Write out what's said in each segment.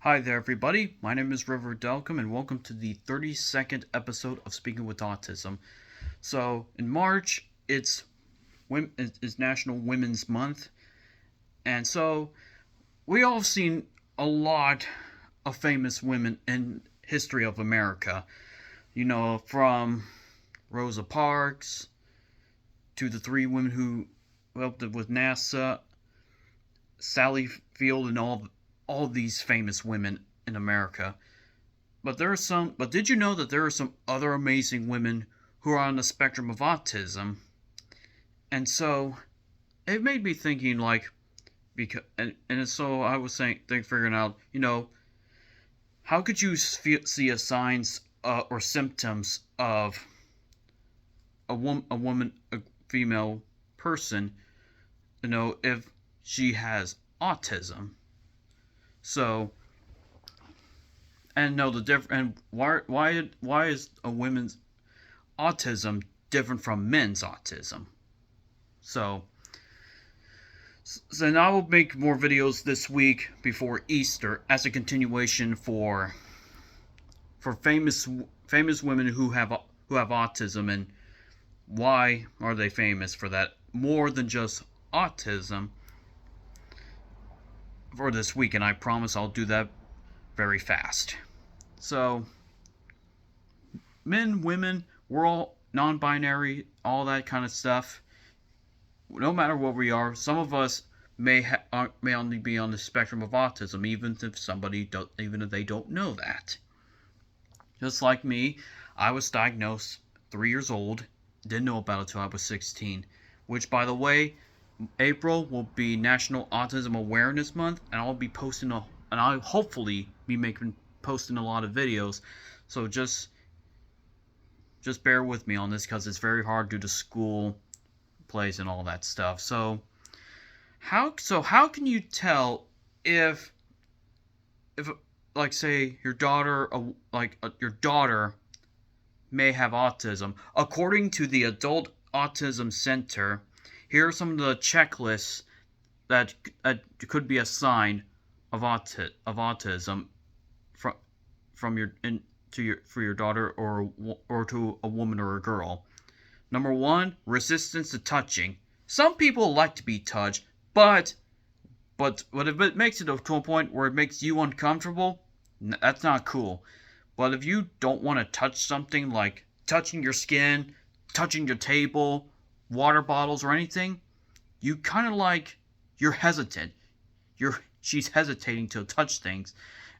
Hi there, everybody. My name is River Delcom, and welcome to the 32nd episode of Speaking with Autism. So, in March, it's National Women's Month, and so we all have seen a lot of famous women in history of America. From Rosa Parks to the three women who helped with NASA, Sally Field, and all these famous women in America. But did you know that there are some other amazing women who are on the spectrum of autism? And so it made me thinking, like, so I was figuring out, how could you see a signs or symptoms of a female person, if she has autism? So, and know the different, and why is a woman's autism different from men's autism? So then I will make more videos this week before Easter as a continuation for famous women who have autism, and why are they famous for that more than just autism, for this week. And I promise I'll do that very fast. So, men, women, we're all non-binary, all that kind of stuff. No matter what we are, some of us may only be on the spectrum of autism, even if they don't know that. Just like me, I was diagnosed 3 years old, didn't know about it till I was 16. Which, by the way, April will be National Autism Awareness Month, and I'll hopefully be posting a lot of videos. So just bear with me on this, because it's very hard due to school, plays, and all that stuff. So how can you tell if like, say, your daughter may have autism? According to the Adult Autism Center, here are some of the checklists that could be a sign of autism for your daughter, or to a woman or a girl. Number 1, resistance to touching. Some people like to be touched, but if it makes it to a point where it makes you uncomfortable, that's not cool. But if you don't want to touch something, like touching your skin, touching your table, water bottles, or anything, you're hesitant. She's hesitating to touch things,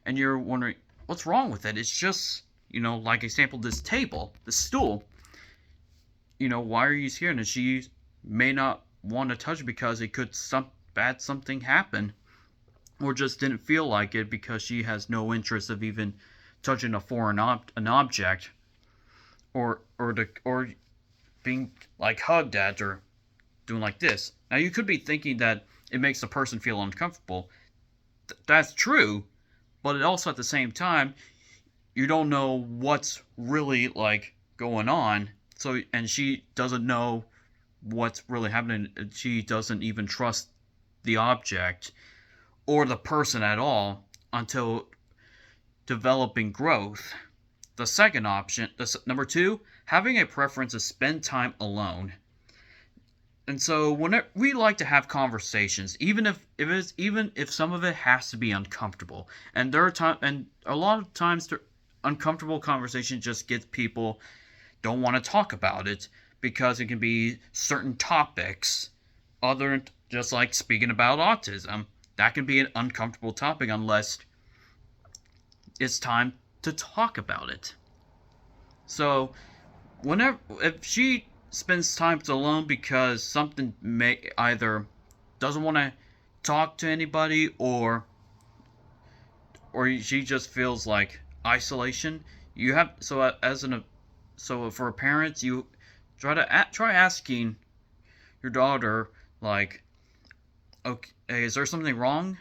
and you're wondering what's wrong with it. It's just, like example, this table, this stool. Why are you here? And she may not want to touch it because it could something happen, or just didn't feel like it because she has no interest of even touching an object, or being like hugged at, or doing like this. Now, you could be thinking that it makes the person feel uncomfortable. That's true, but it also, at the same time, you don't know what's really like going on. So, and she doesn't know what's really happening. She doesn't even trust the object or the person at all until developing growth. The second option, number 2, having a preference to spend time alone. And so, whenever we like to have conversations, even if some of it has to be uncomfortable, and a lot of times, uncomfortable conversation just gets people don't want to talk about it, because it can be certain topics, just like speaking about autism. That can be an uncomfortable topic unless it's time to talk about it. So, if she spends time alone because something may either doesn't want to talk to anybody, or she just feels like isolation, so for parents, you try asking your daughter, like, okay, is there something wrong?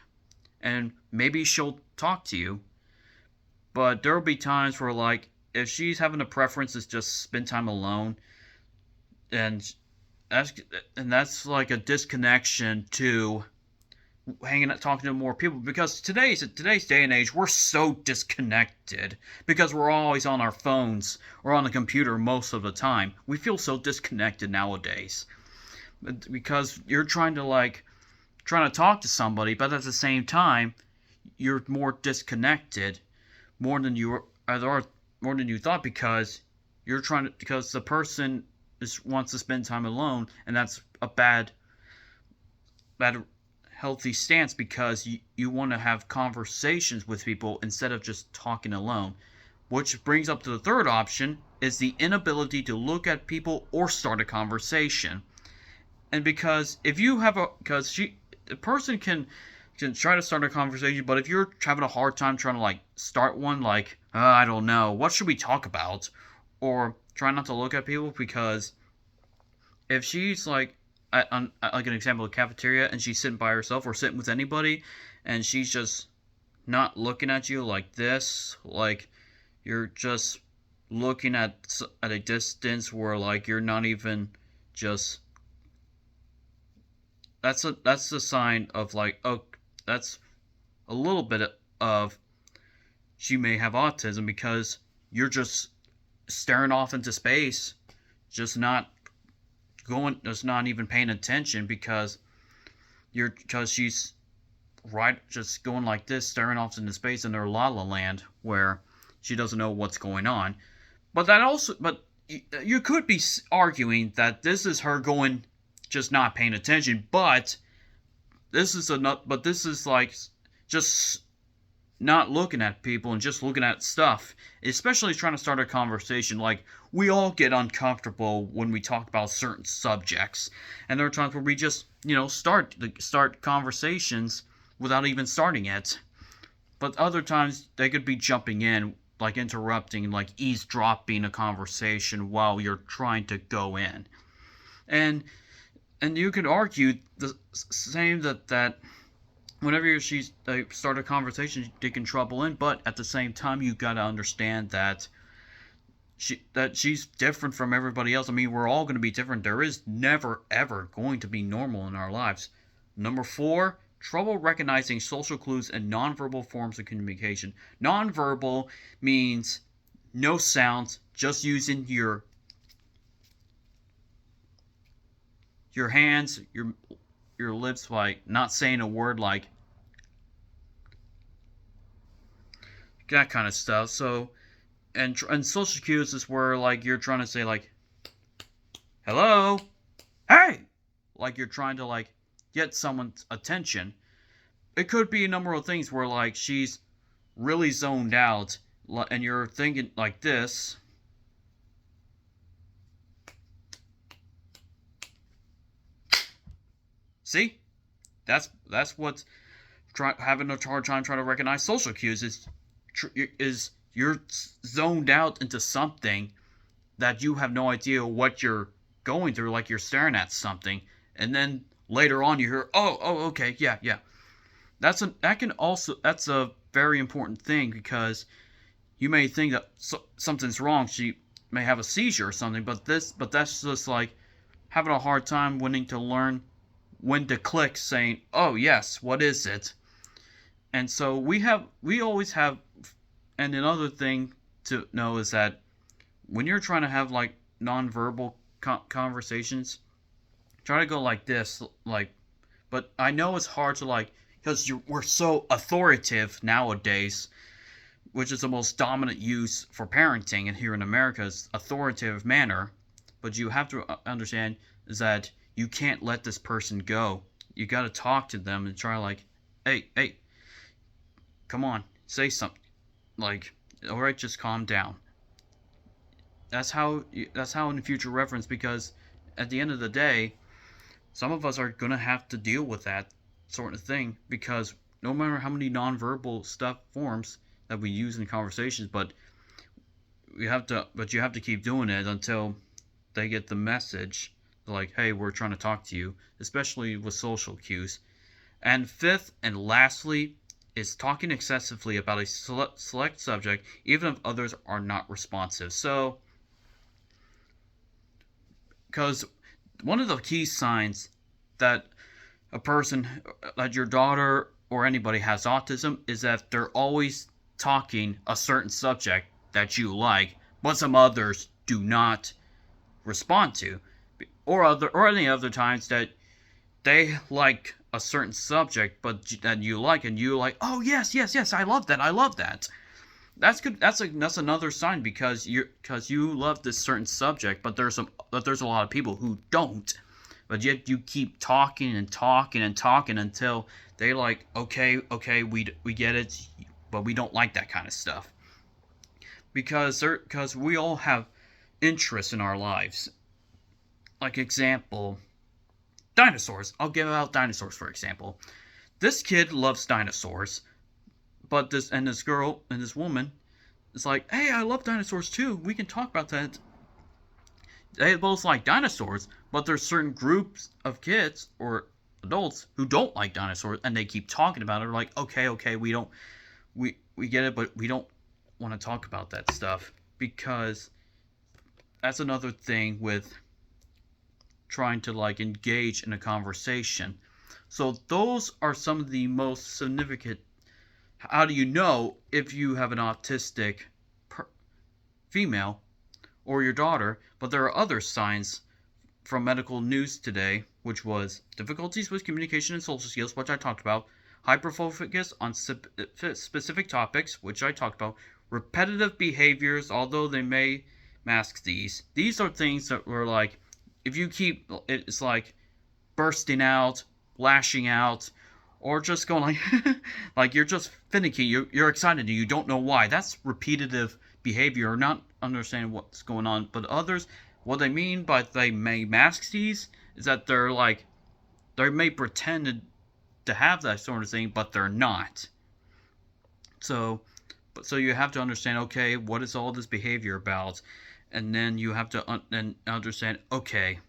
And maybe she'll talk to you. But there will be times where, like, if she's having a preference to just spend time alone, and that's like a disconnection to hanging out, talking to more people, because today's day and age, we're so disconnected because we're always on our phones or on the computer most of the time. We feel so disconnected nowadays because you're trying to talk to somebody, but at the same time, you're more disconnected more than you are more than you thought, because because the person wants to spend time alone, and that's a bad healthy stance, because you want to have conversations with people instead of just talking alone. Which brings up to the third option, is the inability to look at people or start a conversation. And because if you have a person can try to start a conversation, but if you're having a hard time trying to start one, I don't know, what should we talk about? Or try not to look at people, because if she's like an example, a cafeteria, and she's sitting by herself or sitting with anybody, and she's just not looking at you like this, like you're just looking at a distance where you're not even just, that's a sign of oh, that's a little bit of she may have autism, because you're just staring off into space, just not even paying attention, because she's just going like this, staring off into space in her la la land, where she doesn't know what's going on. But you could be arguing that this is her going, just not paying attention, but this is just not looking at people and just looking at stuff, especially trying to start a conversation. We all get uncomfortable when we talk about certain subjects, and there are times where we just, start conversations without even starting it. But other times they could be jumping in, interrupting, eavesdropping a conversation while you're trying to go in. And you could argue the same that whenever they start a conversation, they can trouble in, but at the same time, you gotta understand that she's different from everybody else. I mean, we're all gonna be different. There is never ever going to be normal in our lives. Number 4, trouble recognizing social clues and nonverbal forms of communication. Nonverbal means no sounds, just using your hands, your lips, not saying a word, that kind of stuff. So, and social cues is where you're trying to say hello, hey, you're trying to get someone's attention. It could be a number of things where she's really zoned out, and you're thinking like this. See, that's what's having a hard time trying to recognize social cues, is you're zoned out into something that you have no idea what you're going through, you're staring at something, and then later on you hear, oh, okay, yeah. That's a very important thing, because you may think that something's wrong. She may have a seizure or something, but that's just having a hard time wanting to learn when to click, saying, oh yes, what is it? And so we always have, and another thing to know is that when you're trying to have nonverbal conversations, try to go like this, but I know it's hard to because we're so authoritative nowadays, which is the most dominant use for parenting, and here in America is authoritative manner. But you have to understand is that you can't let this person go. You got to talk to them and try hey, come on, say something. All right, just calm down. That's how in the future reference, because at the end of the day, some of us are going to have to deal with that sort of thing, because no matter how many nonverbal forms that we use in conversations, but you have to keep doing it until they get the message, hey, we're trying to talk to you, especially with social cues. And 5th and lastly is talking excessively about a select subject, even if others are not responsive. So, because one of the key signs that a person, that your daughter or anybody has autism, is that they're always talking a certain subject that you like, but some others do not respond to, or any other times that they like a certain subject, but that you like, and you like, oh yes, yes, yes, I love that, I love that. That's good. That's another sign, because you love this certain subject, but there's a lot of people who don't. But yet you keep talking and talking and talking until they like, okay, okay, we get it, but we don't like that kind of stuff, because we all have interests in our lives. Like example, dinosaurs. I'll give out dinosaurs for example. This kid loves dinosaurs, but this girl and this woman is like, hey, I love dinosaurs too. We can talk about that. They both like dinosaurs, but there's certain groups of kids or adults who don't like dinosaurs, and they keep talking about it. They're like, okay, okay, we get it, but we don't want to talk about that stuff, because that's another thing with trying to like engage in a conversation. So those are some of the most significant. How do you know if you have an autistic female or your daughter? But there are other signs from medical news today, which was difficulties with communication and social skills, which I talked about, hyperfocus on specific topics, which I talked about, repetitive behaviors, although they may mask these. These are things that were like, if you keep, it's like bursting out, lashing out, or just going like, like you're just finicky, you're excited, and you don't know why. That's repetitive behavior, not understanding what's going on. But others, what they mean by they may mask these is that they're like, they may pretend to have that sort of thing, but they're not. So you have to understand, okay, what is all this behavior about? And then you have to understand, okay,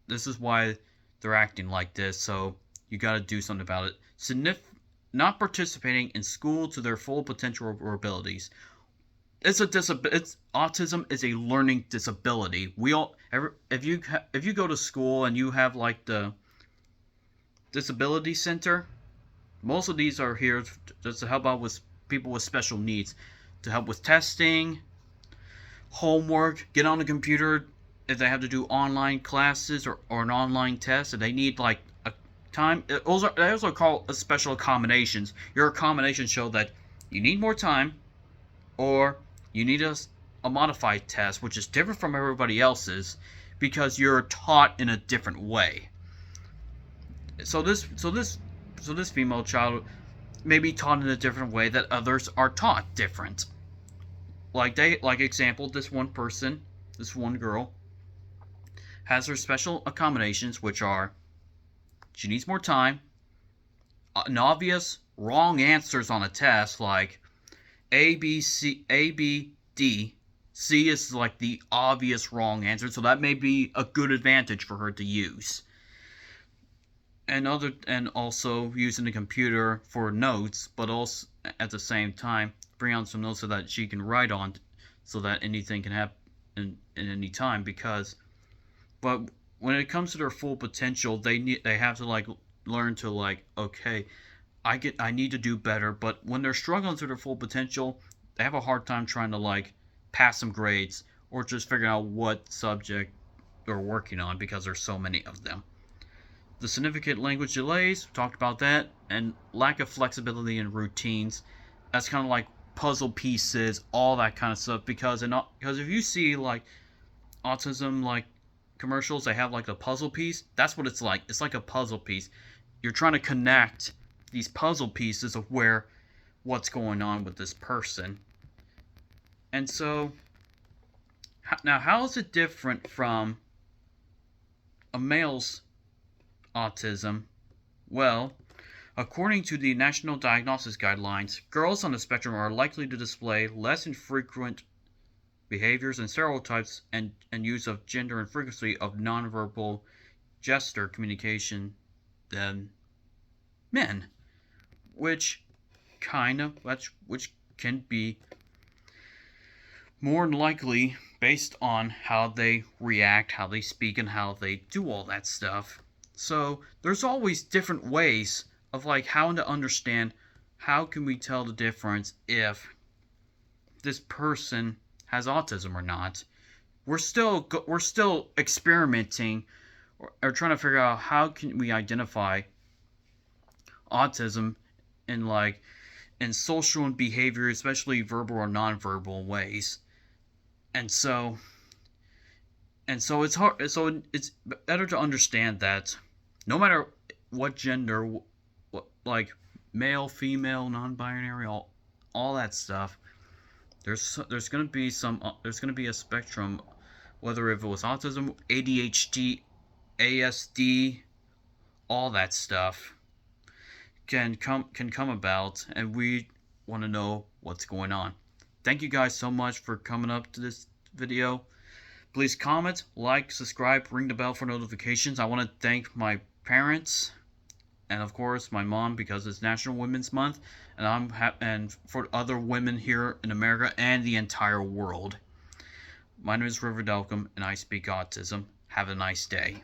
this is why they're acting like this, so you got to do something about it. Not participating in school to their full potential or abilities. Autism is a learning disability. If you go to school and you have like the disability center, most of these are here just to help out with people with special needs, to help with testing, homework, get on the computer if they have to do online classes or an online test, and they need like a time. They also call it special accommodations. Your accommodations show that you need more time, or you need a modified test, which is different from everybody else's, because you're taught in a different way. So this female child may be taught in a different way that others are taught different. Like example, this one girl has her special accommodations, which are she needs more time, an obvious wrong answers on a test like A, B, C, A, B, D. C is like the obvious wrong answer, so that may be a good advantage for her to use. And also using the computer for notes, but also at the same time bring on some notes so that she can write on, so that anything can happen in any time. But when it comes to their full potential, they have to like learn to like, okay, I need to do better. But when they're struggling to their full potential, they have a hard time trying to like pass some grades or just figuring out what subject they're working on, because there's so many of them. The significant language delays, talked about that, and lack of flexibility in routines. That's kind of like puzzle pieces, all that kind of stuff. Because if you see like autism like commercials, they have like a puzzle piece. That's what it's like. It's like a puzzle piece. You're trying to connect these puzzle pieces of what's going on with this person. And so now, how is it different from a male's autism? Well, according to the National Diagnosis Guidelines, girls on the spectrum are likely to display less infrequent behaviors and stereotypes and use of gender and frequency of nonverbal gesture communication than men, which can be more than likely based on how they react, how they speak, and how they do all that stuff. So there's always different ways of like how to understand, how can we tell the difference if this person has autism or not. We're still experimenting, or trying to figure out how can we identify autism in like in social and behavior, especially verbal or nonverbal ways. And so it's hard. So it's better to understand that no matter what gender, like male, female, non-binary, all that stuff, there's gonna be there's gonna be a spectrum, whether if it was autism, ADHD, ASD, all that stuff can come about, and we want to know what's going on. Thank you guys so much for coming up to this video. Please comment, like, subscribe, ring the bell for notifications. I want to thank my parents and of course my mom, because it's National Women's Month, and and for other women here in America and the entire world. My name is River Delcom, and I speak autism. Have a nice day.